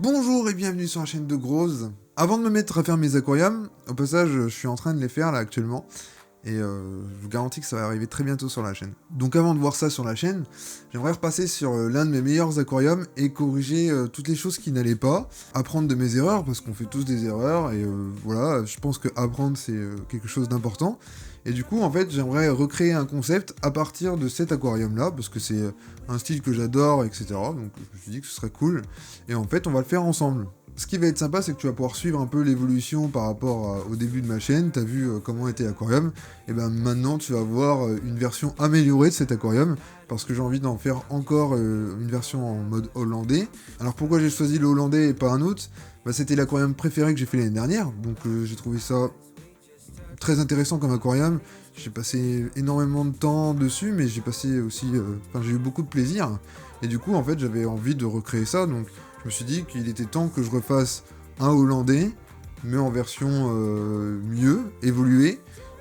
Bonjour et bienvenue sur la chaîne de Grose. Avant de me mettre à faire mes aquariums, au passage, je suis en train de les faire là actuellement. Et je vous garantis que ça va arriver très bientôt sur la chaîne. Donc avant de voir ça sur la chaîne, j'aimerais repasser sur l'un de mes meilleurs aquariums et corriger toutes les choses qui n'allaient pas. Apprendre de mes erreurs, parce qu'on fait tous des erreurs. Et voilà, je pense que apprendre c'est quelque chose d'important. Et du coup, en fait, j'aimerais recréer un concept à partir de cet aquarium-là, parce que c'est un style que j'adore, etc. Donc je me suis dit que ce serait cool. Et en fait, on va le faire ensemble. Ce qui va être sympa, c'est que tu vas pouvoir suivre un peu l'évolution par rapport au début de ma chaîne. T'as vu comment était l'aquarium. Et ben maintenant, tu vas voir une version améliorée de cet aquarium, parce que j'ai envie d'en faire encore une version en mode hollandais. Alors pourquoi j'ai choisi le hollandais et pas un autre? Bah, c'était l'aquarium préféré que j'ai fait l'année dernière, donc j'ai trouvé ça très intéressant comme aquarium. J'ai passé énormément de temps dessus, mais j'ai passé aussi, j'ai eu beaucoup de plaisir. Et du coup, en fait, j'avais envie de recréer ça, donc je me suis dit qu'il était temps que je refasse un hollandais, mais en version mieux, évoluée,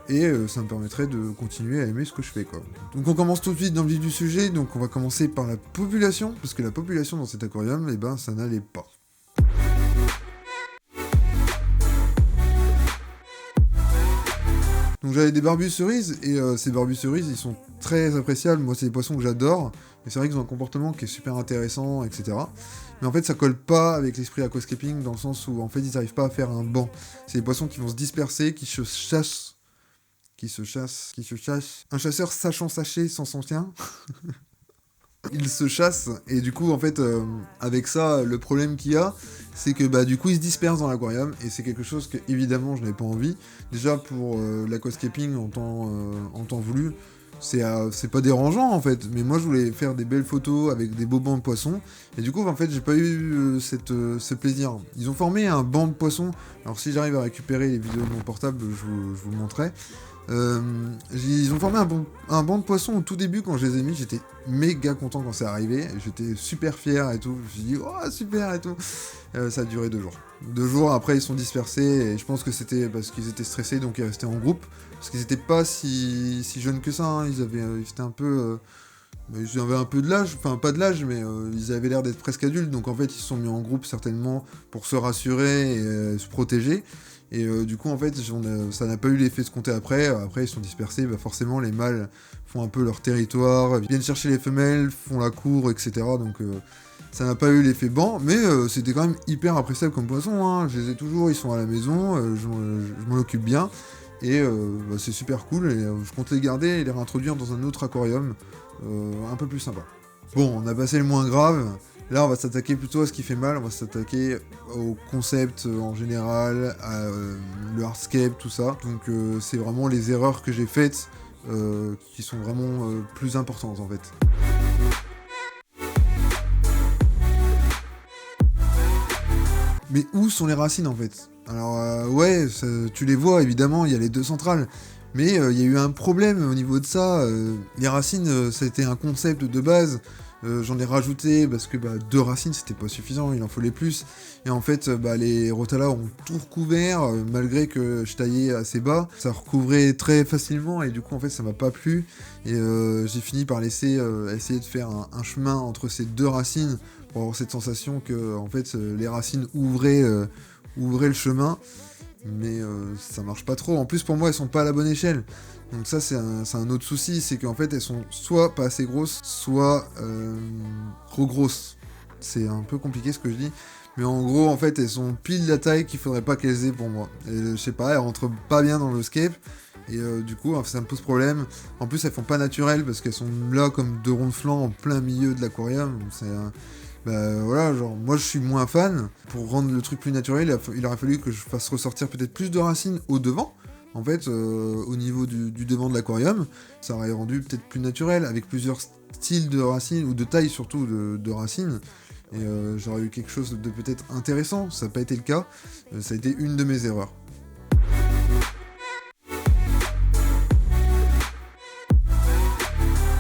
et ça me permettrait de continuer à aimer ce que je fais, quoi. Donc on commence tout de suite dans le vif du sujet, donc on va commencer par la population, parce que la population dans cet aquarium, eh ben, ça n'allait pas. Donc j'avais des barbus cerises, et ces barbus cerises, ils sont très appréciables. Moi, c'est des poissons que j'adore, et c'est vrai qu'ils ont un comportement qui est super intéressant, etc. Mais en fait, ça colle pas avec l'esprit aquascaping, dans le sens où, en fait, ils n'arrivent pas à faire un banc. C'est des poissons qui vont se disperser, qui se chassent. Un chasseur sachant sacher sans son chien. Il se chasse, et du coup, en fait, avec ça, le problème qu'il y a, c'est que bah, du coup, il se disperse dans l'aquarium, et c'est quelque chose que, évidemment, je n'avais pas envie. Déjà, pour l'aquascaping en temps voulu, c'est pas dérangeant, en fait, mais moi, je voulais faire des belles photos avec des beaux bancs de poissons, et du coup, en fait, j'ai pas eu ce plaisir. Ils ont formé un banc de poissons, alors si j'arrive à récupérer les vidéos de mon portable, je vous le montrerai. Ils ont formé un banc de poissons au tout début quand je les ai mis, j'étais méga content quand c'est arrivé, j'étais super fier et tout, je me suis dit oh super et tout. Ça a duré 2 jours. 2 jours après ils sont dispersés et je pense que c'était parce qu'ils étaient stressés donc ils restaient en groupe, parce qu'ils étaient pas si jeunes que ça, hein. Ils étaient un peu... ils avaient un peu de l'âge, enfin pas de l'âge mais ils avaient l'air d'être presque adultes, donc en fait ils se sont mis en groupe certainement pour se rassurer et se protéger. Et du coup, en fait, ça n'a pas eu l'effet escompté après. Après, ils sont dispersés. Bah, forcément, les mâles font un peu leur territoire, viennent chercher les femelles, font la cour, etc. Donc, ça n'a pas eu l'effet banc. Mais c'était quand même hyper appréciable comme poisson, hein. Je les ai toujours, ils sont à la maison. Je m'en occupe bien. Et bah, c'est super cool. Et je compte les garder et les réintroduire dans un autre aquarium un peu plus sympa. Bon, on a passé le moins grave. Là, on va s'attaquer plutôt à ce qui fait mal, on va s'attaquer au concept en général, à le hardscape, tout ça. Donc c'est vraiment les erreurs que j'ai faites qui sont vraiment plus importantes en fait. Mais où sont les racines en fait? Alors ouais, tu les vois évidemment, il y a les deux centrales. Mais il y a eu un problème au niveau de ça. Les racines, ça a été un concept de base. J'en ai rajouté parce que 2 racines c'était pas suffisant, il en fallait plus. Et en fait, les Rotala ont tout recouvert, malgré que je taillais assez bas. Ça recouvrait très facilement et du coup, en fait, ça m'a pas plu. Et j'ai fini par essayer de faire un chemin entre ces 2 racines pour avoir cette sensation que en fait, les racines ouvraient le chemin. Mais ça marche pas trop. En plus, pour moi, elles sont pas à la bonne échelle. Donc ça, c'est un autre souci, c'est qu'en fait, elles sont soit pas assez grosses, soit trop grosses. C'est un peu compliqué ce que je dis. Mais en gros, en fait, elles sont pile la taille qu'il faudrait pas qu'elles aient pour moi. Et je sais pas, elles rentrent pas bien dans le scape. Et du coup, ça me pose problème. En plus, elles font pas naturelles parce qu'elles sont là comme 2 ronds de flanc en plein milieu de l'aquarium. Voilà, genre, moi je suis moins fan. Pour rendre le truc plus naturel, il aurait fallu que je fasse ressortir peut-être plus de racines au devant. En fait, au niveau du devant de l'aquarium, ça aurait rendu peut-être plus naturel, avec plusieurs styles de racines, ou de taille surtout de racines. Et j'aurais eu quelque chose de peut-être intéressant, ça n'a pas été le cas. Ça a été une de mes erreurs.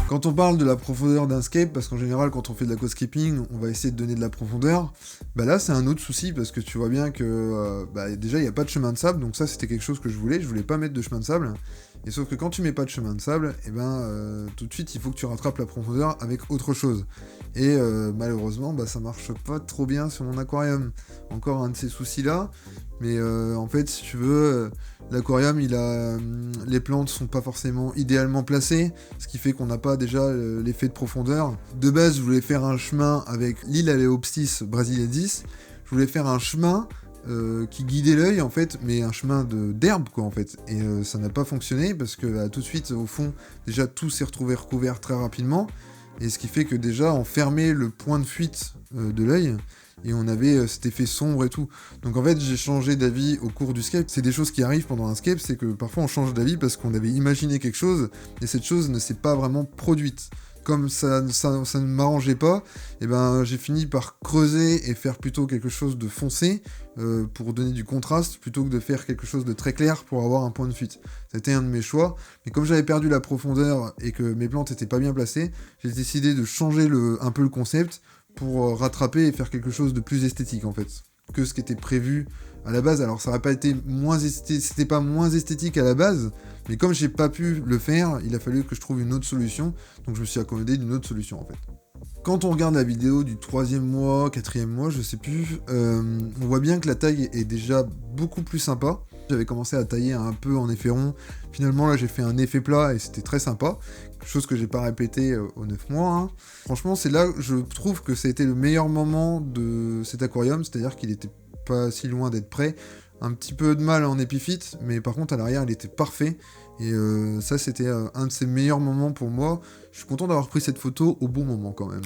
Quand on parle de la profondeur d'un scape, parce qu'en général quand on fait de l'aquascaping, on va essayer de donner de la profondeur, là c'est un autre souci parce que tu vois bien que déjà il n'y a pas de chemin de sable, donc ça c'était quelque chose que je voulais pas mettre de chemin de sable, Et sauf que quand tu mets pas de chemin de sable, et tout de suite il faut que tu rattrapes la profondeur avec autre chose. Et malheureusement, ça marche pas trop bien sur mon aquarium. Encore un de ces soucis là. Mais en fait, si tu veux, l'aquarium, les plantes sont pas forcément idéalement placées, ce qui fait qu'on n'a pas déjà l'effet de profondeur. De base, je voulais faire un chemin avec l'île Aleopsis brasiliensis. Je voulais faire un chemin qui guidait l'œil, en fait, mais un chemin d'herbe, quoi, en fait. Et ça n'a pas fonctionné, parce que tout de suite, au fond, déjà, tout s'est retrouvé recouvert très rapidement. Et ce qui fait que déjà, on fermait le point de fuite de l'œil, et on avait cet effet sombre et tout. Donc en fait, j'ai changé d'avis au cours du scape. C'est des choses qui arrivent pendant un scape, c'est que parfois on change d'avis parce qu'on avait imaginé quelque chose, et cette chose ne s'est pas vraiment produite. Comme ça ne m'arrangeait pas, j'ai fini par creuser et faire plutôt quelque chose de foncé pour donner du contraste, plutôt que de faire quelque chose de très clair pour avoir un point de fuite. C'était un de mes choix, mais comme j'avais perdu la profondeur et que mes plantes étaient pas bien placées, j'ai décidé de changer un peu le concept pour rattraper et faire quelque chose de plus esthétique en fait, que ce qui était prévu à la base. Alors ça n'aurait pas été c'était pas moins esthétique à la base, mais comme j'ai pas pu le faire, il a fallu que je trouve une autre solution, donc je me suis accommodé d'une autre solution en fait. Quand on regarde la vidéo du 3e mois, 4e mois, je sais plus, on voit bien que la taille est déjà beaucoup plus sympa. J'avais commencé à tailler un peu en effet rond, finalement là j'ai fait un effet plat et c'était très sympa, chose que j'ai pas répété aux 9 mois. Hein. Franchement c'est là que je trouve que ça a été le meilleur moment de cet aquarium, c'est-à-dire qu'il était pas si loin d'être prêt, un petit peu de mal en épiphyte, mais par contre à l'arrière il était parfait, et ça c'était un de ses meilleurs moments pour moi. Je suis content d'avoir pris cette photo au bon moment quand même.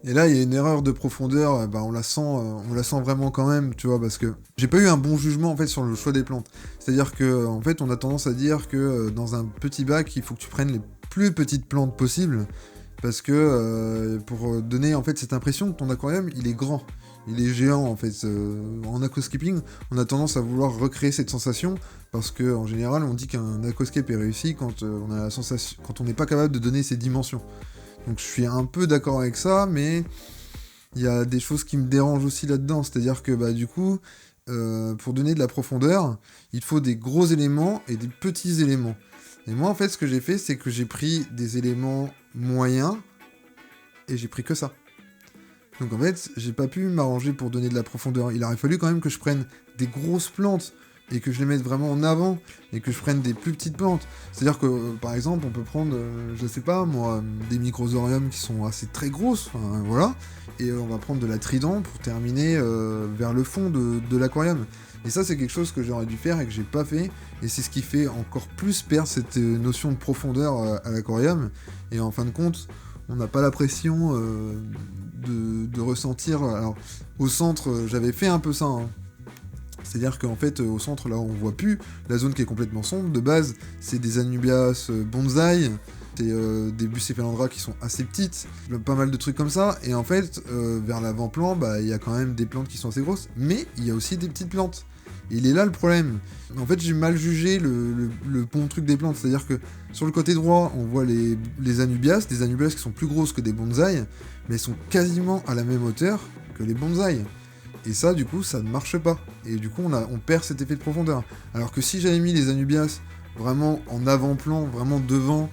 Et là, il y a une erreur de profondeur, on la sent vraiment quand même, tu vois, parce que j'ai pas eu un bon jugement en fait sur le choix des plantes. C'est-à-dire que en fait, on a tendance à dire que dans un petit bac, il faut que tu prennes les plus petites plantes possibles, parce que pour donner en fait cette impression que ton aquarium, il est grand, il est géant en fait. En aquascaping, on a tendance à vouloir recréer cette sensation, parce que en général, on dit qu'un aquascape est réussi quand on a la sensation, quand on n'est pas capable de donner ses dimensions. Donc je suis un peu d'accord avec ça, mais il y a des choses qui me dérangent aussi là-dedans. C'est-à-dire que du coup, pour donner de la profondeur, il faut des gros éléments et des petits éléments. Et moi, en fait, ce que j'ai fait, c'est que j'ai pris des éléments moyens et j'ai pris que ça. Donc en fait, j'ai pas pu m'arranger pour donner de la profondeur. Il aurait fallu quand même que je prenne des grosses plantes et que je les mette vraiment en avant, et que je prenne des plus petites plantes. C'est-à-dire que, par exemple, on peut prendre, je sais pas moi, des microsoriums qui sont assez très grosses, voilà, et on va prendre de la trident pour terminer vers le fond de l'aquarium. Et ça, c'est quelque chose que j'aurais dû faire et que j'ai pas fait, et c'est ce qui fait encore plus perdre cette notion de profondeur à l'aquarium, et en fin de compte, on n'a pas la pression de ressentir... Alors, au centre, j'avais fait un peu ça, hein. C'est-à-dire qu'en fait, au centre, là, on voit plus la zone qui est complètement sombre. De base, c'est des Anubias bonsaï, c'est des Bucephalandra qui sont assez petites, pas mal de trucs comme ça. Et en fait, vers l'avant-plan, il y a quand même des plantes qui sont assez grosses, mais il y a aussi des petites plantes. Et il est là le problème. En fait, j'ai mal jugé le bon truc des plantes. C'est-à-dire que sur le côté droit, on voit les Anubias, des Anubias qui sont plus grosses que des bonsaï, mais elles sont quasiment à la même hauteur que les bonsaï. Et ça, du coup, ça ne marche pas. Et du coup, on perd cet effet de profondeur. Alors que si j'avais mis les Anubias vraiment en avant-plan, vraiment devant,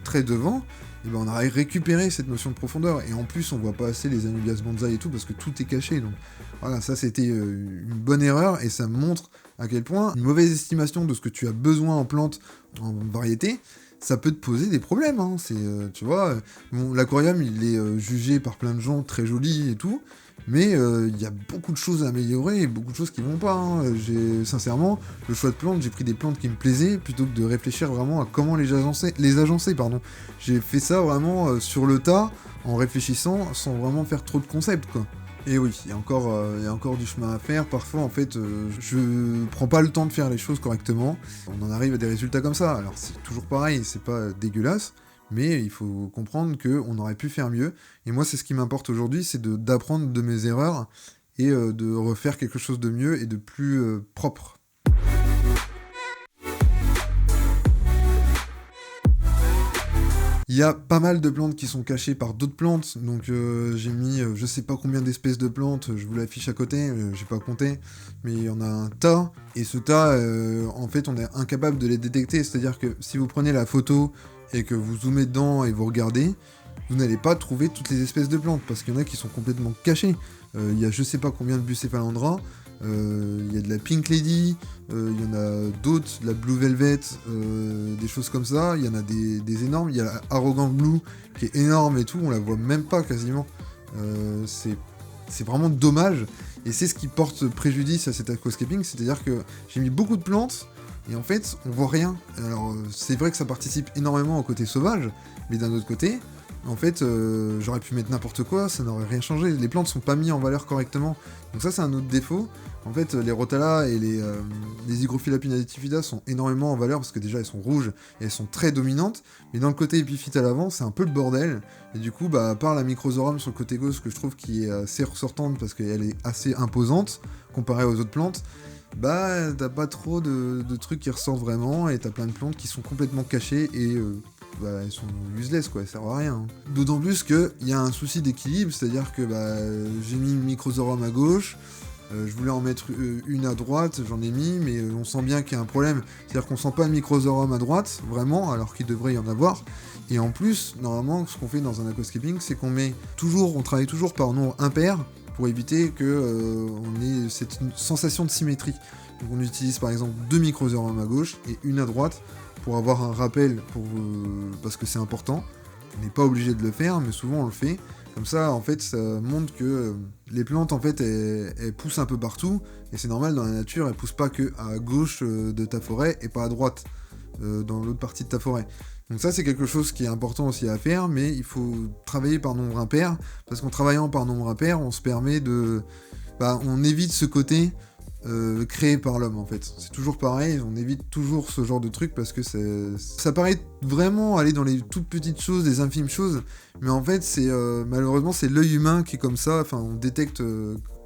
très devant, on aurait récupéré cette notion de profondeur. Et en plus, on voit pas assez les Anubias bonsaï et tout, parce que tout est caché. Donc voilà, ça c'était une bonne erreur, et ça montre à quel point une mauvaise estimation de ce que tu as besoin en plantes, en variété, ça peut te poser des problèmes. Hein. Tu vois, l'aquarium, il est jugé par plein de gens très joli et tout, mais il y a beaucoup de choses à améliorer et beaucoup de choses qui vont pas. Hein. Sincèrement, le choix de plantes, j'ai pris des plantes qui me plaisaient plutôt que de réfléchir vraiment à comment les agencer. J'ai fait ça vraiment sur le tas, en réfléchissant, sans vraiment faire trop de concepts, quoi. Et oui, il y a encore du chemin à faire. Parfois, en fait, je prends pas le temps de faire les choses correctement. On en arrive à des résultats comme ça. Alors, c'est toujours pareil, c'est pas dégueulasse, mais il faut comprendre qu'on aurait pu faire mieux. Et moi, c'est ce qui m'importe aujourd'hui, c'est d'apprendre de mes erreurs et de refaire quelque chose de mieux et de plus propre. Il y a pas mal de plantes qui sont cachées par d'autres plantes, donc j'ai mis je sais pas combien d'espèces de plantes, je vous l'affiche à côté, j'ai pas compté, mais il y en a un tas, et ce tas, en fait, on est incapable de les détecter, c'est-à-dire que si vous prenez la photo et que vous zoomez dedans et vous regardez, vous n'allez pas trouver toutes les espèces de plantes, parce qu'il y en a qui sont complètement cachées. Il y a je sais pas combien de Bucephalandra, il y a de la Pink Lady, il y en a d'autres, de la Blue Velvet, des choses comme ça, il y en a des énormes, il y a la Arrogant Blue qui est énorme et tout, on la voit même pas quasiment. C'est vraiment dommage, et c'est ce qui porte préjudice à cet aquascaping, c'est-à-dire que j'ai mis beaucoup de plantes, et en fait, on voit rien. Alors, c'est vrai que ça participe énormément au côté sauvage, mais d'un autre côté, en fait, j'aurais pu mettre n'importe quoi, ça n'aurait rien changé. Les plantes sont pas mises en valeur correctement. Donc ça, c'est un autre défaut. En fait, les Rotala et les Hygrophila pinnatifida sont énormément en valeur, parce que déjà, elles sont rouges, et elles sont très dominantes. Mais dans le côté épiphyte à l'avant, c'est un peu le bordel. Et du coup, à part la Microzorum sur le côté gauche, que je trouve qui est assez ressortante, parce qu'elle est assez imposante, comparée aux autres plantes, t'as pas trop de trucs qui ressortent vraiment, et t'as plein de plantes qui sont complètement cachées, et elles sont useless, quoi, elles servent à rien. D'autant plus qu'il y a un souci d'équilibre, c'est-à-dire que j'ai mis une Microzorum à gauche, je voulais en mettre une à droite, j'en ai mis, mais on sent bien qu'il y a un problème. C'est-à-dire qu'on sent pas de Microzorum à droite, vraiment, alors qu'il devrait y en avoir. Et en plus, normalement, ce qu'on fait dans un aquascaping, c'est on travaille toujours par nombre impair, pour éviter que on ait cette sensation de symétrie. Donc on utilise par exemple 2 Microzorum à gauche et une à droite, pour avoir un rappel, parce que c'est important. On n'est pas obligé de le faire, mais souvent on le fait. Comme ça, en fait, ça montre que les plantes, en fait, elles poussent un peu partout, et c'est normal, dans la nature, elles poussent pas que à gauche de ta forêt, et pas à droite, dans l'autre partie de ta forêt. Donc ça, c'est quelque chose qui est important aussi à faire, mais il faut travailler par nombre impair, parce qu'en travaillant par nombre impair, on se permet on évite ce côté créé par l'homme, en fait. C'est toujours pareil, on évite toujours ce genre de truc, parce que ça paraît vraiment aller dans les toutes petites choses, les infimes choses, mais en fait, malheureusement, c'est l'œil humain qui est comme ça, enfin, on détecte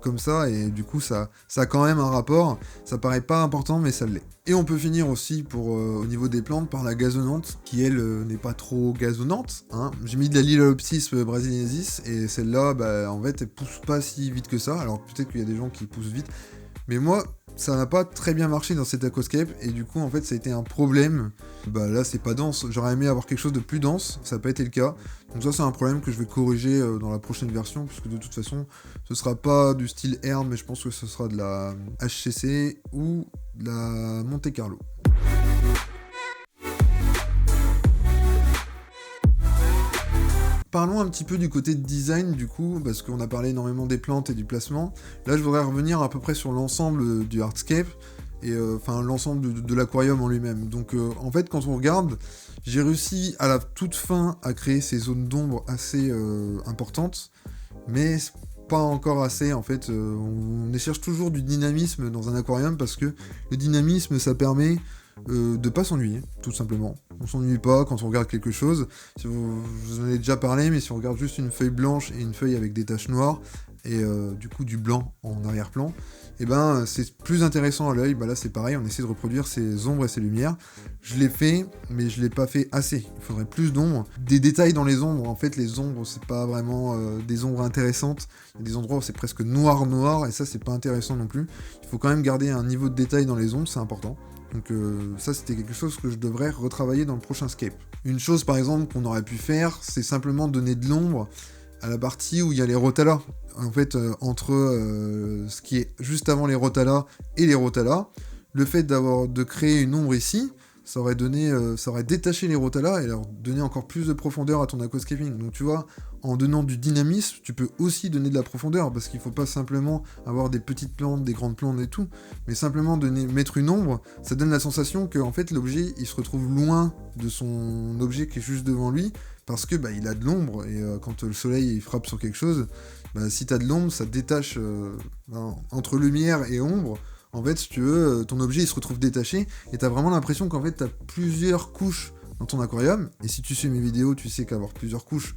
comme ça, et du coup, ça a quand même un rapport. Ça paraît pas important, mais ça l'est. Et on peut finir aussi, au niveau des plantes, par la gazonnante, qui, elle, n'est pas trop gazonnante, hein. J'ai mis de la Liliopsis brasiliensis, et celle-là, en fait, elle pousse pas si vite que ça. Alors, peut-être qu'il y a des gens qui poussent vite, mais moi, ça n'a pas très bien marché dans cet aquascape, et du coup, en fait, ça a été un problème. Là, c'est pas dense. J'aurais aimé avoir quelque chose de plus dense, ça n'a pas été le cas. Donc ça, c'est un problème que je vais corriger dans la prochaine version, puisque de toute façon, ce sera pas du style herbe, mais je pense que ce sera de la HCC ou de la Monte Carlo. Parlons un petit peu du côté de design, du coup, parce qu'on a parlé énormément des plantes et du placement. Là, je voudrais revenir à peu près sur l'ensemble du hardscape, et l'ensemble de l'aquarium en lui-même. Donc, en fait, quand on regarde, j'ai réussi à la toute fin à créer ces zones d'ombre assez importantes, mais pas encore assez. En fait, on cherche toujours du dynamisme dans un aquarium, parce que le dynamisme, ça permet de pas s'ennuyer, tout simplement. On s'ennuie pas quand on regarde quelque chose. Si vous en avez déjà parlé, mais si on regarde juste une feuille blanche et une feuille avec des taches noires, et du coup du blanc en arrière-plan, c'est plus intéressant à l'œil. Là, c'est pareil, on essaie de reproduire ces ombres et ces lumières. Je l'ai fait, mais je l'ai pas fait assez. Il faudrait plus d'ombres. Des détails dans les ombres. En fait, les ombres, c'est pas vraiment des ombres intéressantes. Il y a des endroits où c'est presque noir, et ça, c'est pas intéressant non plus. Il faut quand même garder un niveau de détail dans les ombres, c'est important. Donc ça, c'était quelque chose que je devrais retravailler dans le prochain scape. Une chose, par exemple, qu'on aurait pu faire, c'est simplement donner de l'ombre à la partie où il y a les Rotala. En fait, entre ce qui est juste avant les Rotala et les Rotala, le fait de créer une ombre ici, ça aurait détaché les Rotala et leur donné encore plus de profondeur à ton aquascaping. Donc tu vois, en donnant du dynamisme, tu peux aussi donner de la profondeur, parce qu'il faut pas simplement avoir des petites plantes, des grandes plantes et tout, mais simplement mettre une ombre, ça donne la sensation que en fait l'objet il se retrouve loin de son objet qui est juste devant lui, parce que il a de l'ombre, et quand le soleil il frappe sur quelque chose, si t'as de l'ombre, ça détache entre lumière et ombre. En fait, si tu veux, ton objet il se retrouve détaché, et t'as vraiment l'impression qu'en fait t'as plusieurs couches dans ton aquarium. Et si tu suis mes vidéos, tu sais qu'avoir plusieurs couches,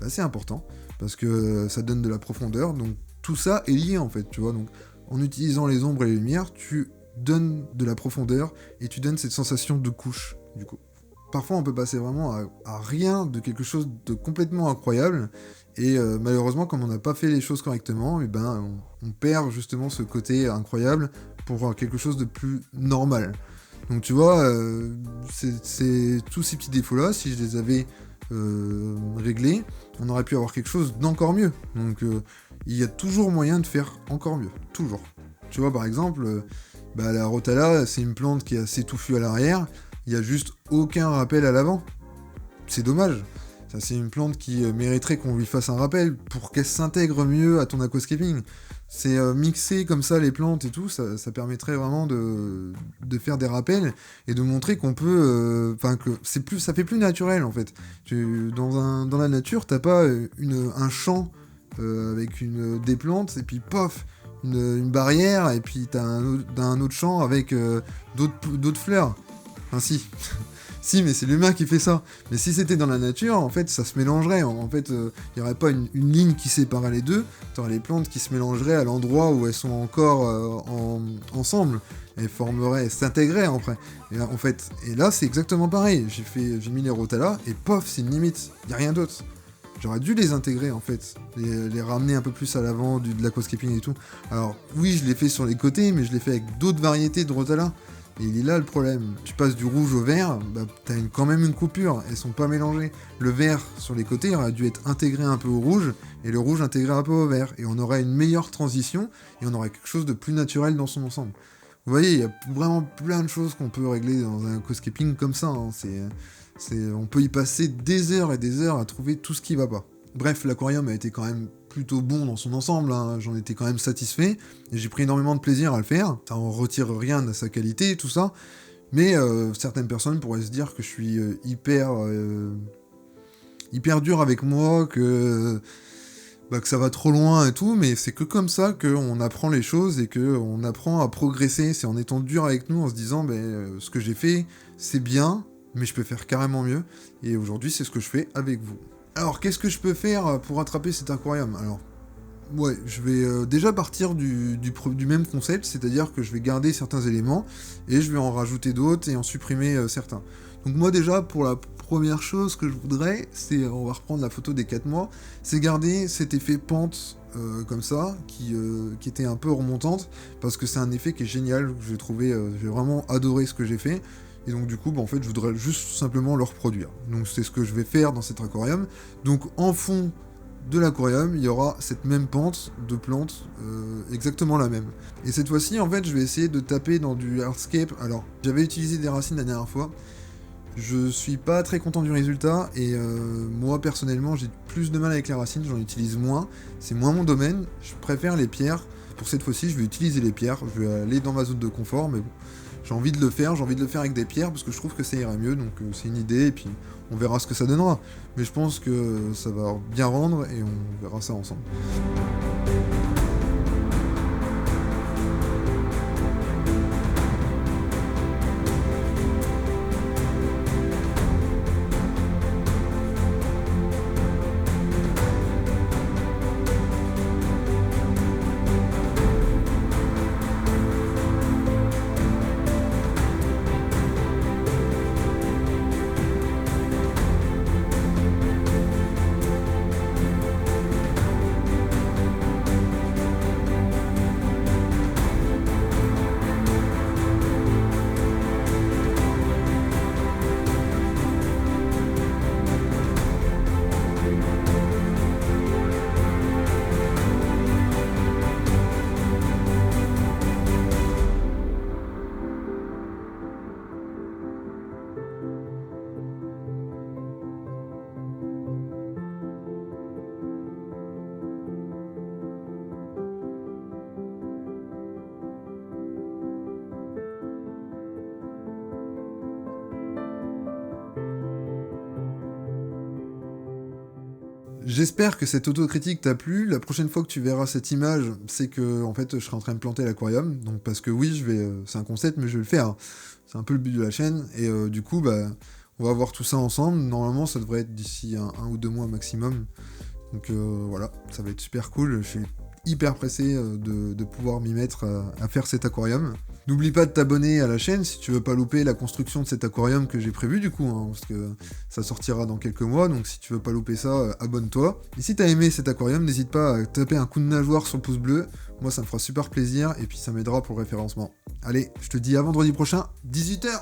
c'est important, parce que ça donne de la profondeur. Donc tout ça est lié en fait, tu vois. Donc en utilisant les ombres et les lumières, tu donnes de la profondeur, et tu donnes cette sensation de couche, du coup. parfois on peut passer vraiment à rien de quelque chose de complètement incroyable, et malheureusement, comme on n'a pas fait les choses correctement, et ben, on perd justement ce côté incroyable pour quelque chose de plus normal. Donc tu vois, c'est tous ces petits défauts-là, si je les avais réglés, on aurait pu avoir quelque chose d'encore mieux. Donc il y a toujours moyen de faire encore mieux, toujours. Tu vois, par exemple, la Rotala, c'est une plante qui est assez touffue à l'arrière, il n'y a juste aucun rappel à l'avant. C'est dommage. Ça, c'est une plante qui mériterait qu'on lui fasse un rappel pour qu'elle s'intègre mieux à ton aquascaping. C'est mixer comme ça les plantes et tout, ça permettrait vraiment de faire des rappels et de montrer qu'on peut... que ça fait plus naturel en fait. Dans la nature, t'as pas un champ avec des plantes et puis pof, une barrière et puis t'as un autre champ avec d'autres fleurs. Enfin si. Si, mais c'est l'humain qui fait ça. Mais si c'était dans la nature, en fait, ça se mélangerait. En fait, il n'y aurait pas une ligne qui séparait les deux. Tu aurais les plantes qui se mélangeraient à l'endroit où elles sont encore ensemble. Elles s'intégreraient après. Et là, c'est exactement pareil. J'ai mis les Rotala et pof, c'est une limite. Il n'y a rien d'autre. J'aurais dû les intégrer, en fait. Les ramener un peu plus à l'avant de l'aquascaping et tout. Alors, oui, je l'ai fait sur les côtés, mais je l'ai fait avec d'autres variétés de Rotala. Et il est là le problème. Tu passes du rouge au vert, t'as quand même une coupure, elles sont pas mélangées. Le vert sur les côtés aurait dû être intégré un peu au rouge, et le rouge intégré un peu au vert. Et on aurait une meilleure transition, et on aurait quelque chose de plus naturel dans son ensemble. Vous voyez, il y a vraiment plein de choses qu'on peut régler dans un aquascaping comme ça. Hein. On peut y passer des heures et des heures à trouver tout ce qui va pas. Bref, l'aquarium a été quand même plutôt bon dans son ensemble, hein. J'en étais quand même satisfait, et j'ai pris énormément de plaisir à le faire, ça en retire rien à sa qualité et tout ça, mais certaines personnes pourraient se dire que je suis hyper dur avec moi, que ça va trop loin et tout, mais c'est que comme ça qu'on apprend les choses et qu'on apprend à progresser, c'est en étant dur avec nous, en se disant ce que j'ai fait, c'est bien, mais je peux faire carrément mieux, et aujourd'hui c'est ce que je fais avec vous. Alors, qu'est-ce que je peux faire pour attraper cet aquarium ? Alors, ouais, je vais déjà partir du même concept, c'est-à-dire que je vais garder certains éléments, et je vais en rajouter d'autres et en supprimer certains. Donc moi déjà, pour la première chose que je voudrais, c'est, on va reprendre la photo des 4 mois, c'est garder cet effet pente comme ça, qui était un peu remontante, parce que c'est un effet qui est génial, que j'ai vraiment adoré ce que j'ai fait. Et donc du coup, en fait, je voudrais juste simplement le reproduire. Donc c'est ce que je vais faire dans cet aquarium. Donc en fond de l'aquarium, il y aura cette même pente de plantes, exactement la même. Et cette fois-ci, en fait, je vais essayer de taper dans du hardscape. Alors, j'avais utilisé des racines la dernière fois. Je suis pas très content du résultat, et moi, personnellement, j'ai plus de mal avec les racines, j'en utilise moins. C'est moins mon domaine, je préfère les pierres. Pour cette fois-ci, je vais utiliser les pierres. Je vais aller dans ma zone de confort, mais bon. J'ai envie de le faire avec des pierres parce que je trouve que ça irait mieux, donc c'est une idée et puis on verra ce que ça donnera. Mais je pense que ça va bien rendre et on verra ça ensemble. J'espère que cette autocritique t'a plu. La prochaine fois que tu verras cette image, c'est que en fait, je serai en train de planter l'aquarium. Donc parce que oui, c'est un concept, mais je vais le faire. C'est un peu le but de la chaîne. Et du coup, on va voir tout ça ensemble. Normalement, ça devrait être d'ici un ou 2 mois maximum. Donc voilà, ça va être super cool. Je suis hyper pressé de pouvoir m'y mettre à faire cet aquarium. N'oublie pas de t'abonner à la chaîne si tu veux pas louper la construction de cet aquarium que j'ai prévu du coup, hein, parce que ça sortira dans quelques mois, donc si tu veux pas louper ça, abonne-toi. Et si t'as aimé cet aquarium, n'hésite pas à taper un coup de nageoire sur le pouce bleu, moi ça me fera super plaisir, et puis ça m'aidera pour le référencement. Allez, je te dis à vendredi prochain, 18h.